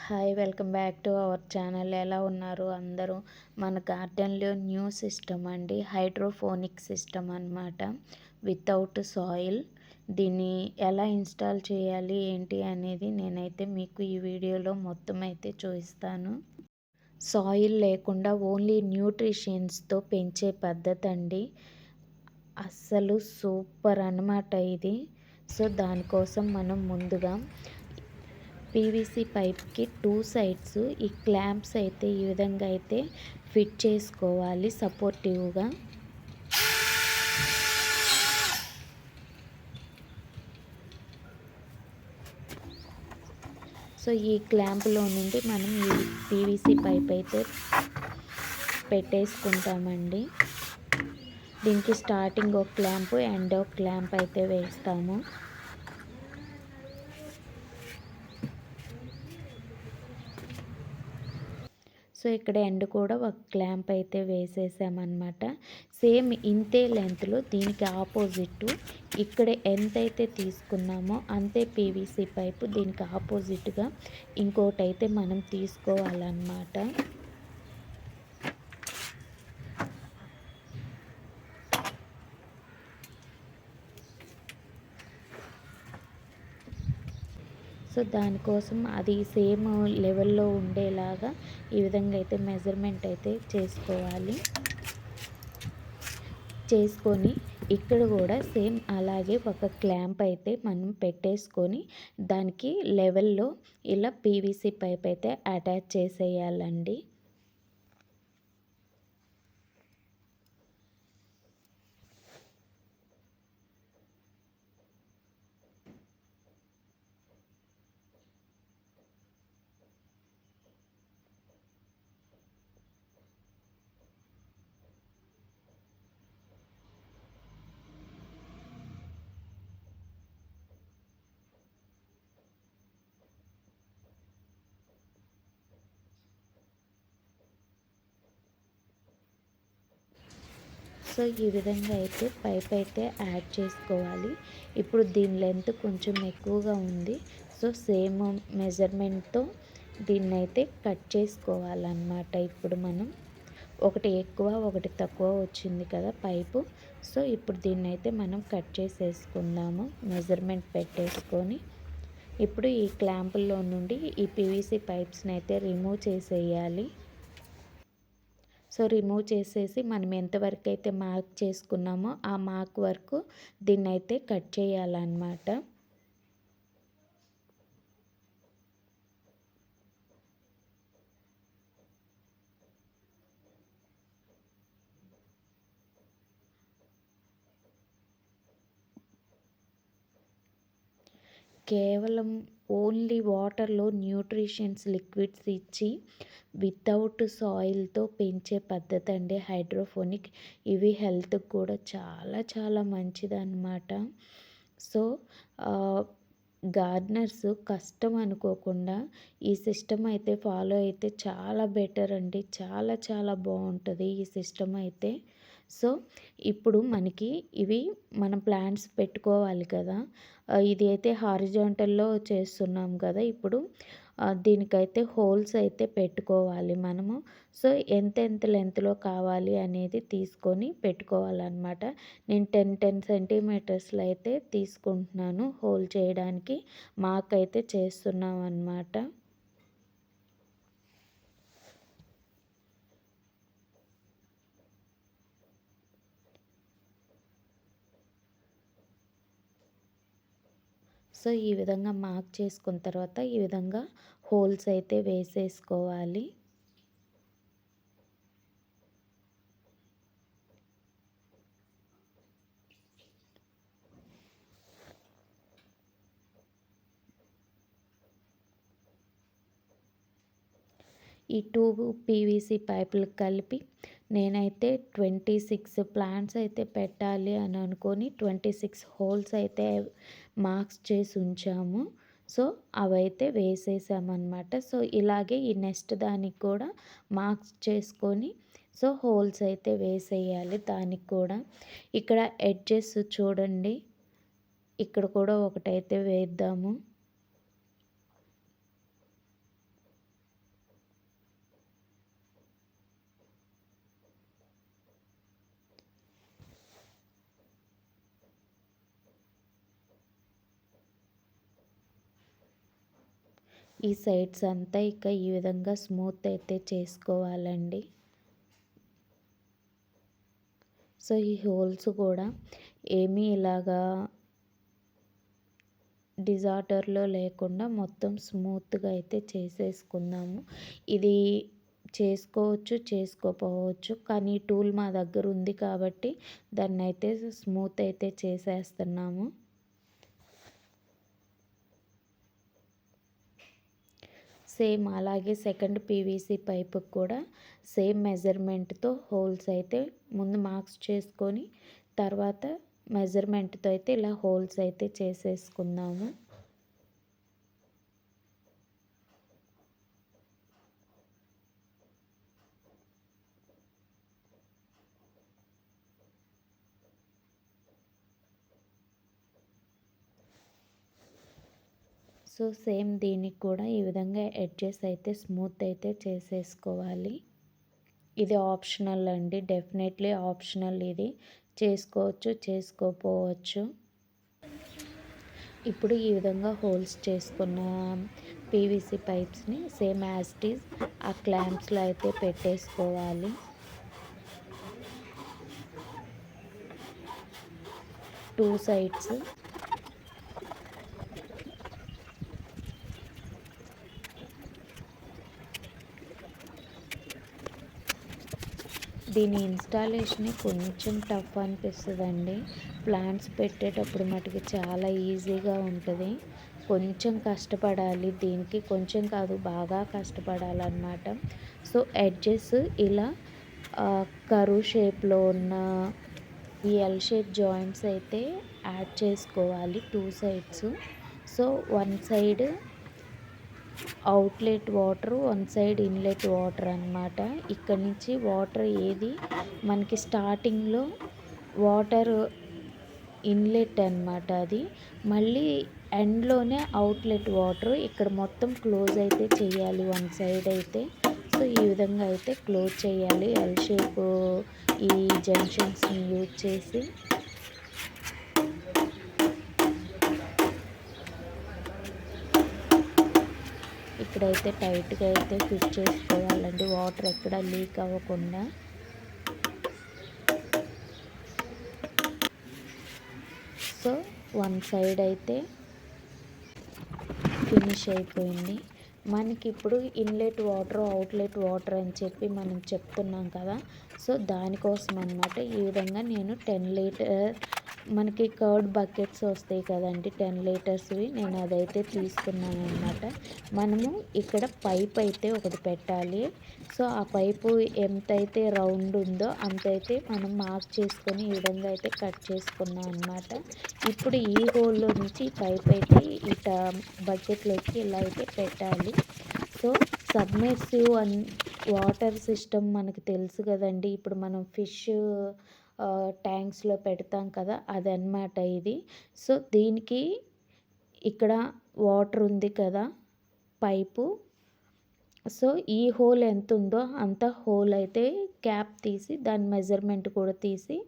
Hi welcome back to our channel. ఎలా ఉన్నారు అందరూ? మన గార్డెన్లో న్యూ సిస్టమ్ అండి, హైడ్రోఫోనిక్ సిస్టమ్ అన్నమాట, వితౌట్ సాయిల్. దీన్ని ఎలా ఇన్స్టాల్ చేయాలి ఏంటి అనేది నేనైతే మీకు ఈ వీడియోలో మొత్తం అయితే చూపిస్తాను. సాయిల్ లేకుండా ఓన్లీ న్యూట్రిషన్స్తో పెంచే పద్ధతి అండి. అస్సలు సూపర్ అన్నమాట ఇది. సో దానికోసం మనం ముందుగా పీవీసీ పైప్కి 2 సైడ్స్ ఈ క్లాంప్స్ అయితే ఈ విధంగా అయితే ఫిట్ చేసుకోవాలి సపోర్టివ్గా. సో ఈ క్లాంప్లో నుండి మనం ఈ పీవీసీ పైప్ అయితే పెట్టేసుకుంటామండి. దీనికి స్టార్టింగ్ ఒక క్లాంప్ అండ్ ఒక క్లాంప్ అయితే వేస్తాము. సో ఇక్కడ ఎండ్ కూడా ఒక క్లాంప్ అయితే వేసేసామన్నమాట. సేమ్ ఇంతే లెంత్లో దీనికి ఆపోజిట్ ఇక్కడ ఎంతైతే తీసుకున్నామో అంతే పీవీసీ పైపు దీనికి ఆపోజిట్గా ఇంకోటి అయితే మనం తీసుకోవాలన్నమాట. సో దానికోసం అది సేమ్ లెవెల్లో ఉండేలాగా ఈ విధంగా అయితే మెజర్మెంట్ అయితే చేసుకొని ఇక్కడ కూడా సేమ్ అలాగే ఒక క్లాంప్ అయితే మనం పెట్టేసుకొని దానికి లెవెల్లో ఇలా పీవీసీ పైప్ అయితే అటాచ్ చేసేయాలండి. సో ఈ విధంగా అయితే పైప్ అయితే యాడ్ చేసుకోవాలి. ఇప్పుడు దీని లెంత్ కొంచెం ఎక్కువగా ఉంది. సో సేమ్ మెజర్మెంట్తో దీన్ని అయితే కట్ చేసుకోవాలన్నమాట. ఇప్పుడు మనం ఒకటి ఎక్కువ ఒకటి తక్కువ వచ్చింది కదా పైపు. సో ఇప్పుడు దీన్ని అయితే మనం కట్ చేసేసుకుందాము మెజర్మెంట్ పెట్టేసుకొని. ఇప్పుడు ఈ క్లాంపుల్లో నుండి ఈ పీవీసీ పైప్స్ని అయితే రిమూవ్ చేసేయాలి. సో రిమూవ్ చేసేసి మనం ఎంతవరకు అయితే మార్క్ చేసుకున్నామో ఆ మార్క్ వరకు దీన్ని అయితే కట్ చేయాలన్నమాట. కేవలం ఓన్లీ వాటర్లో న్యూట్రిషన్స్ లిక్విడ్స్ ఇచ్చి వితౌట్ సాయిల్తో పెంచే పద్ధతి అండి హైడ్రోఫోనిక్. ఇవి హెల్త్కి కూడా చాలా చాలా మంచిదన్నమాట. సో గార్డెనర్స్ కష్టం అనుకోకుండా ఈ సిస్టమ్ అయితే ఫాలో అయితే చాలా బెటర్ అండి. చాలా చాలా బాగుంటుంది ఈ సిస్టమ్ అయితే. సో ఇప్పుడు మనకి ఇవి మనం ప్లాంట్స్ పెట్టుకోవాలి కదా. ఇది అయితే హారిజాంటల్లో చేస్తున్నాం కదా. ఇప్పుడు దీనికైతే హోల్స్ అయితే పెట్టుకోవాలి మనము. సో ఎంతెంత లెంత్లో కావాలి అనేది తీసుకొని పెట్టుకోవాలన్నమాట. నేను 10 సెంటీమీటర్స్లో అయితే తీసుకుంటున్నాను హోల్ చేయడానికి. మాకైతే చేస్తున్నాం అన్నమాట. సో ఈ విధంగా మార్క్ చేసుకున్న తర్వాత ఈ విధంగా హోల్స్ అయితే వేసేసుకోవాలి. ఈ 2 పీవీసీ పైపులు కలిపి నేనైతే 26 ప్లాంట్స్ అయితే పెట్టాలి అని అనుకొని 26 హోల్స్ అయితే మార్క్స్ చేసి ఉంచాము. సో అవైతే వేసేసామన్నమాట. సో ఇలాగే ఈ నెక్స్ట్ దానికి కూడా మార్క్స్ చేసుకొని సో హోల్స్ అయితే వేసేయాలి దానికి కూడా. ఇక్కడ ఎడ్జెస్ చూడండి, ఇక్కడ కూడా ఒకటైతే వేద్దాము. ఈ సైడ్స్ అంతా ఇక ఈ విధంగా స్మూత్ అయితే చేసుకోవాలండి. సో ఈ హోల్స్ కూడా ఏమీ ఇలాగా డిజార్డర్లో లేకుండా మొత్తం స్మూత్గా అయితే చేసేసుకుందాము. ఇది చేసుకోవచ్చు, చేసుకోపోవచ్చు, కానీ ఈ టూల్ మా దగ్గర ఉంది కాబట్టి దాన్ని అయితే స్మూత్ అయితే చేసేస్తున్నాము. సేమ్ అలాగే సెకండ్ పీవీసీ పైపుకి కూడా సేమ్ మెజర్మెంట్తో హోల్స్ అయితే ముందు మార్క్స్ చేసుకొని తర్వాత మెజర్మెంట్తో అయితే ఇలా హోల్స్ అయితే చేసేసుకుందాము. సో సేమ్ దీనికి కూడా ఈ విధంగా ఎడ్జెస్ అయితే స్మూత్ అయితే చేసేసుకోవాలి. ఇది ఆప్షనల్ అండి, డెఫినెట్లీ ఆప్షనల్. ఇది చేసుకోవచ్చు, చేసుకోపోవచ్చు. ఇప్పుడు ఈ విధంగా హోల్స్ చేసుకున్న పీవీసీ పైప్స్ని సేమ్ యాజ్ ఇట్ ఈజ్ ఆ క్లాంప్స్లో అయితే పెట్టేసుకోవాలి. టూ సైడ్స్ దీని ఇన్స్టాలేషనే కొంచెం టఫ్ అనిపిస్తుందండి. ప్లాంట్స్ పెట్టేటప్పుడు మటుకు చాలా ఈజీగా ఉంటుంది. కొంచెం కష్టపడాలి, దీనికి కొంచెం కాదు బాగా కష్టపడాలన్నమాట. సో ఎడ్జెస్ ఇలా కర్వ్ షేప్లో ఉన్న ఈ ఎల్ షేప్ జాయింట్స్ అయితే యాడ్ చేసుకోవాలి two sides. So one side outlet water, one side inlet water అన్నమాట. ఇక్కడ నుంచి వాటర్ ఏది మనకి స్టార్టింగ్లో వాటర్ ఇన్లెట్ అన్నమాట, అది మళ్ళీ ఎండ్లోనే అవుట్లెట్ వాటర్. ఇక్కడ మొత్తం క్లోజ్ అయితే చేయాలి వన్ సైడ్ అయితే. సో ఈ విధంగా అయితే క్లోజ్ చేయాలి ఎల్ షేప్ ఈ జంక్షన్స్ని యూజ్ చేసి. ఇక్కడైతే టైట్గా అయితే ఫిట్ చేసుకోవాలండి, వాటర్ ఎక్కడ లీక్ అవ్వకుండా. సో వన్ సైడ్ అయితే ఫినిష్ అయిపోయింది. మనకి ఇప్పుడు ఇన్లెట్ వాటర్, అవుట్లెట్ వాటర్ అని చెప్పి మనం చెప్తున్నాం కదా. సో దానికోసం అన్నమాట ఈ విధంగా నేను 10 లీటర్ మనకి కర్డ్ బకెట్స్ వస్తాయి కదండి 10 లీటర్స్వి, నేను అదైతే తీసుకున్నాను అనమాట. మనము ఇక్కడ పైప్ అయితే ఒకటి పెట్టాలి. సో ఆ పైపు ఎంతైతే రౌండ్ ఉందో అంతైతే మనం మార్క్ చేసుకొని ఈ విధంగా అయితే కట్ చేసుకున్నాం అనమాట. ఇప్పుడు ఈ హోల్లో నుంచి ఈ పైప్ అయితే ఇట బకెట్లోకి ఇలా అయితే పెట్టాలి. సో సబ్మెర్సివ్ వాటర్ సిస్టమ్ మనకు తెలుసు కదండి, ఇప్పుడు మనం ఫిష్ ట్యాంక్స్లో పెడతాం కదా, అదనమాట ఇది. సో దీనికి ఇక్కడ వాటర్ ఉంది కదా పైపు. సో ఈ హోల్ ఎంత ఉందో అంత హోల్ అయితే క్యాప్ తీసి దాని మెజర్మెంట్ కూడా తీసి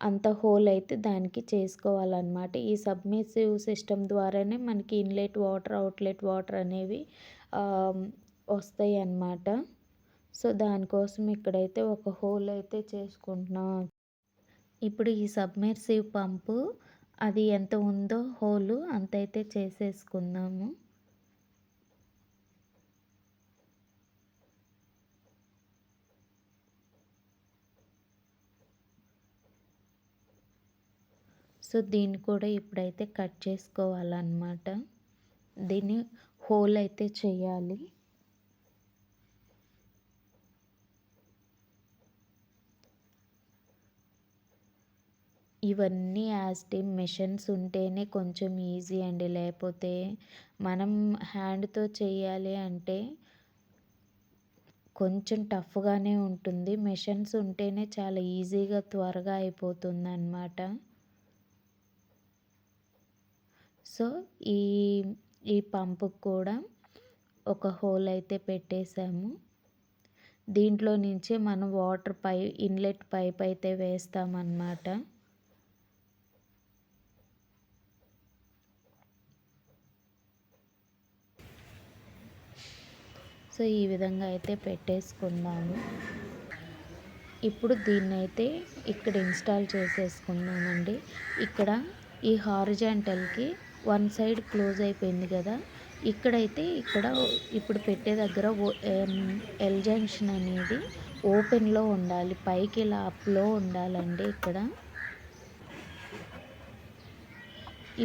అంత హోల్ అయితే దానికి చేసుకోవాలన్నమాట. ఈ సబ్మెర్సివ్ సిస్టమ్ ద్వారానే మనకి ఇన్లెట్ వాటర్, అవుట్లెట్ వాటర్ అనేవి వస్తాయి అన్నమాట. సో దానికోసం ఇక్కడైతే ఒక హోల్ అయితే చేసుకుంటున్నాం. ఇప్పుడు ఈ సబ్మెర్సివ్ పంపు అది ఎంత ఉందో హోలు అంతైతే చేసేసుకుందాము. సో దీన్ని కూడా ఇప్పుడైతే కట్ చేసుకోవాలన్నమాట. దీన్ని హోల్ అయితే చేయాలి. ఇవన్నీ యాజ్ టీమ్ మెషిన్స్ ఉంటేనే కొంచెం ఈజీ అండి, లేకపోతే మనం హ్యాండ్తో చేయాలి అంటే కొంచెం టఫ్గానే ఉంటుంది. మెషిన్స్ ఉంటేనే చాలా ఈజీగా త్వరగా అయిపోతుంది అన్నమాట. సో ఈ పంపుకు కూడా ఒక హోల్ అయితే పెట్టేసాము. దీంట్లో నుంచి మనం వాటర్ ఇన్లెట్ పైప్ అయితే వేస్తామన్నమాట. సో ఈ విధంగా అయితే పెట్టేసుకుందాము. ఇప్పుడు దీన్నైతే ఇక్కడ ఇన్స్టాల్ చేసేసుకున్నామండి. ఇక్కడ ఈ హారిజాంటల్‌కి వన్ సైడ్ క్లోజ్ అయిపోయింది కదా! ఇక్కడ ఇప్పుడు పెట్టే దగ్గర ఎల్ జంక్షన్ అనేది ఓపెన్‌లో ఉండాలి. పైకి ఇలా అప్‌లో ఉండాలండి ఇక్కడ.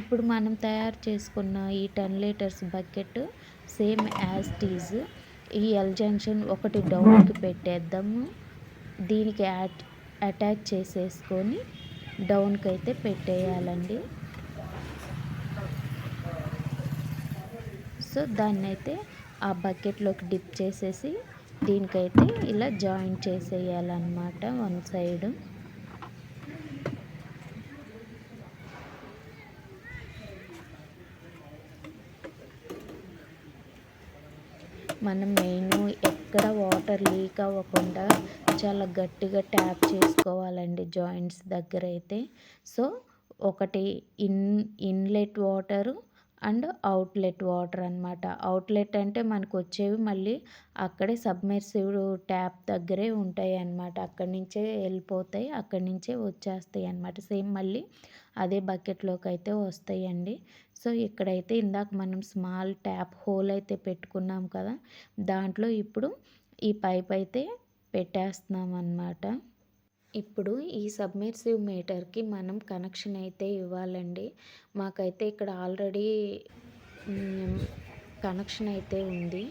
ఇప్పుడు మనం తయారు చేసుకున్న ఈ 10 litres bucket same as it is ఈ ఎల్ జంక్షన్ ఒకటి డౌన్‌కి పెట్టేద్దాము. దీనికి అటాచ్ చేసేసుకొని డౌన్‌కి అయితే పెట్టేయాలండి. సో దాన్నైతే ఆ బకెట్లోకి డిప్ చేసేసి దీనికైతే ఇలా జాయింట్ చేసేయాలన్నమాట వన్ సైడ్. మనం మెయిన్ ఎక్కడ వాటర్ లీక్ అవ్వకుండా చాలా గట్టిగా ట్యాప్ చేసుకోవాలండి జాయింట్స్ దగ్గర అయితే. సో ఒకటి inlet water and outlet water అనమాట. అవుట్లెట్ అంటే మనకు వచ్చేవి మళ్ళీ అక్కడే సబ్మెర్సివ్ ట్యాప్ దగ్గరే ఉంటాయి అన్నమాట. అక్కడి నుంచే వెళ్ళిపోతాయి, అక్కడి నుంచే వచ్చేస్తాయి అన్నమాట. సేమ్ మళ్ళీ అదే బకెట్లోకి అయితే వస్తాయండి. సో ఇక్కడైతే ఇందాక మనం స్మాల్ ట్యాప్ హోల్ అయితే పెట్టుకున్నాం కదా, దాంట్లో ఇప్పుడు ఈ పైప్ అయితే పెట్టేస్తున్నాం అన్నమాట. ఇప్పుడు ఈ సబ్మెర్సివ్ మీటర్కి మనం కనెక్షన్ అయితే ఇవ్వాలండి. మాకైతే ఇక్కడ ఆల్రెడీ కనెక్షన్ అయితే ఉంది.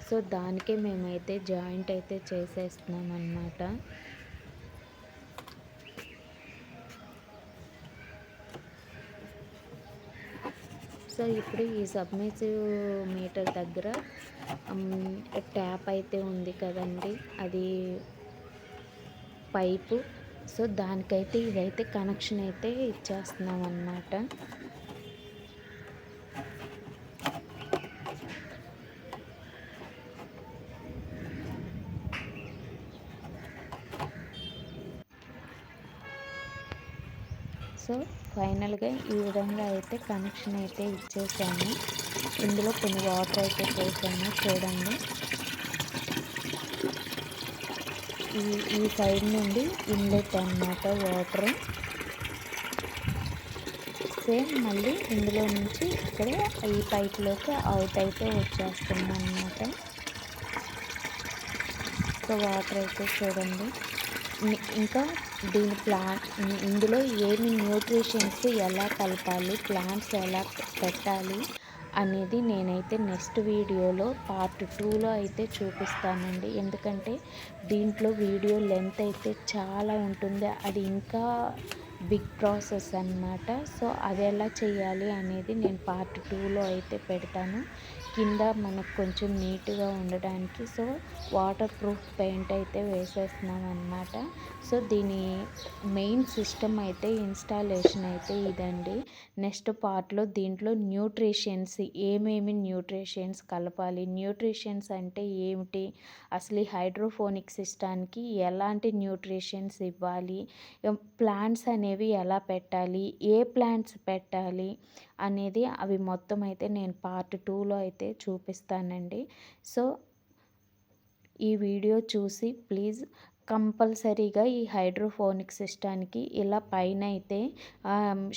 సో దానికే మేమైతే జాయింట్ అయితే చేసేస్తున్నాం అన్నమాట. సో ఇప్పుడు ఈ సబ్మెర్సివ్ మీటర్ దగ్గర ట్యాప్ అయితే ఉంది కదండి, అది పైపు. సో దానికైతే ఇదైతే కనెక్షన్ అయితే ఇచ్చేస్తున్నాం అన్నమాట. సో ఫైనల్గా ఈ విధంగా అయితే కనెక్షన్ అయితే ఇచ్చేసాము. ఇందులో కొన్ని వాటర్ అయితే పోసాము చూడండి. ఈ సైడ్ నుండి ఇన్లెట్ అన్నమాట వాటర్. సేమ్ మళ్ళీ ఇందులో నుంచి ఇక్కడ ఈ పైప్లోకి అవుట్ అయితే వచ్చేస్తుంది అన్నమాట. సో వాటర్ అయితే చూడండి. ఇంకా ఇందులో ఏమి న్యూట్రిషన్స్ ఎలా కలపాలి, ప్లాంట్స్ ఎలా పెట్టాలి అనేది నేనైతే నెక్స్ట్ వీడియోలో పార్ట్ 2లో అయితే చూపిస్తానండి. ఎందుకంటే దీంట్లో వీడియో లెంత్ అయితే చాలా ఉంటుంది, అది ఇంకా బిగ్ ప్రాసెస్ అన్నమాట. సో అది ఎలా చేయాలి అనేది నేను పార్ట్ 2లో అయితే పెడతాను. కింద మనకు కొంచెం నీట్గా ఉండడానికి సో వాటర్ ప్రూఫ్ పెయింట్ అయితే వేసేస్తున్నాం అన్నమాట. సో దీని మెయిన్ సిస్టమ్ అయితే ఇన్స్టాలేషన్ అయితే ఇదండి. నెక్స్ట్ పార్ట్లో దీంట్లో న్యూట్రిషన్స్ ఏమేమి న్యూట్రిషన్స్ కలపాలి, న్యూట్రిషన్స్ అంటే ఏమిటి, అసలు ఈ హైడ్రోఫోనిక్ సిస్టానికి ఎలాంటి న్యూట్రిషన్స్ ఇవ్వాలి, ప్లాంట్స్ అనేవి ఎలా పెట్టాలి, ఏ ప్లాంట్స్ పెట్టాలి అనేది అవి మొత్తం అయితే నేను పార్ట్ 2లో అయితే చూపిస్తానండి. సో ఈ వీడియో చూసి ప్లీజ్ కంపల్సరీగా ఈ హైడ్రోఫోనిక్ సిస్టానికి ఇలా పైన అయితే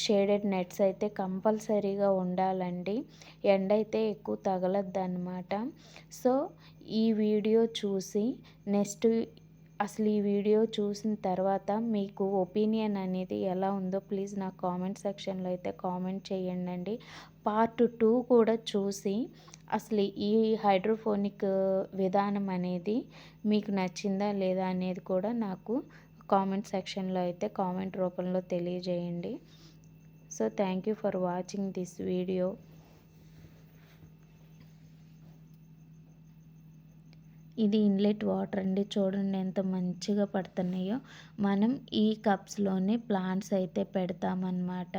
షేడెడ్ నెట్స్ అయితే కంపల్సరీగా ఉండాలండి. ఎండ అయితే ఎక్కువ తగలద్దు అన్నమాట. సో ఈ వీడియో చూసి నెక్స్ట్ అసలు ఈ వీడియో చూసిన తర్వాత మీకు ఒపీనియన్ అనేది ఎలా ఉందో ప్లీజ్ నా కామెంట్ సెక్షన్లో అయితే కామెంట్ చేయండి. పార్ట్ 2 కూడా చూసి అసలు ఈ హైడ్రోఫోనిక్ విధానం అనేది మీకు నచ్చిందా లేదా అనేది కూడా నాకు కామెంట్ సెక్షన్లో అయితే కామెంట్ రూపంలో తెలియజేయండి. So thank you for watching this video. ఇది ఇన్లెట్ వాటర్ అండి, చూడండి ఎంత మంచిగా పడుతున్నాయో. మనం ఈ కప్స్లోనే ప్లాంట్స్ అయితే పెడతామన్నమాట.